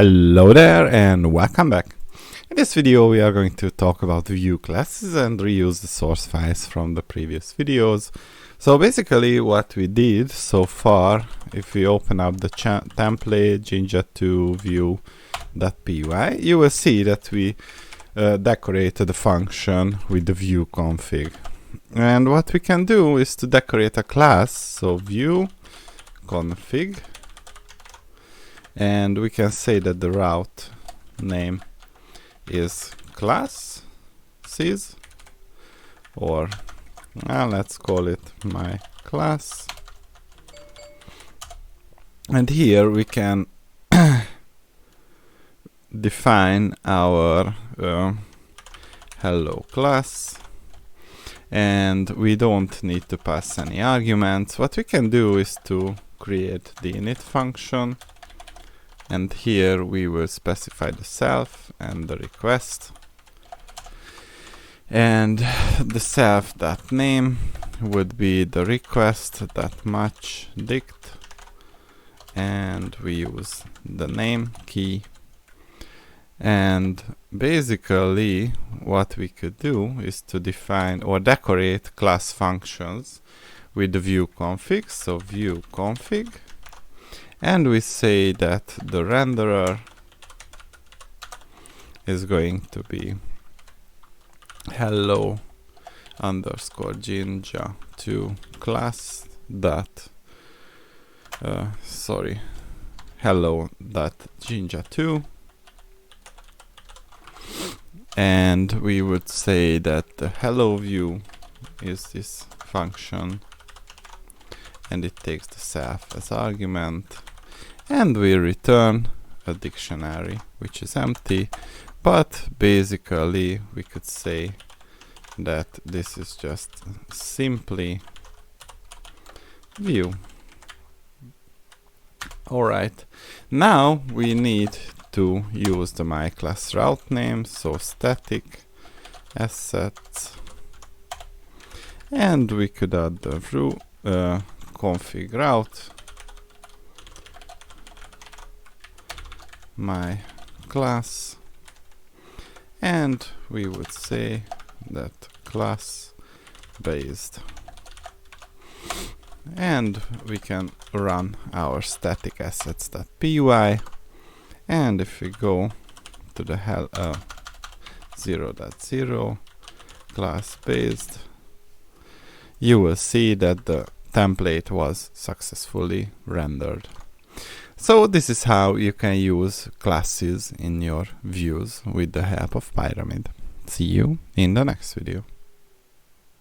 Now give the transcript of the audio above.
Hello there and welcome back. In this video we are going to talk about Vue classes and reuse the source files from the previous videos. So basically what we did so far, if we open up the template jinja2 vue.py, you will see that we decorated the function with the Vue config. And what we can do is to decorate a class, so Vue config, and we can say that the route name is classes, or let's call it my class. And here we can define our hello class, and we don't need to pass any arguments. What we can do is to create the init function, and here we will specify the self and the request, and the self.name would be the request.match dict, and we use the name key. And basically what we could do is to define or decorate class functions with the Vue config, so Vue config, and we say that the renderer is going to be hello underscore jinja2 class dot hello dot jinja2, and we would say that the hello Vue is this function, and it takes the self as argument, and we return a dictionary which is empty, but basically we could say that this is just simply Vue. Alright, now we need to use the my class route name, so static assets, and we could add the Vue config route my class, and we would say that class based, and we can run our static assets.py, and if we go to the 0.0 class based, you will see that the template was successfully rendered. So this is how you can use classes in your views with the help of Pyramid. See you in the next video.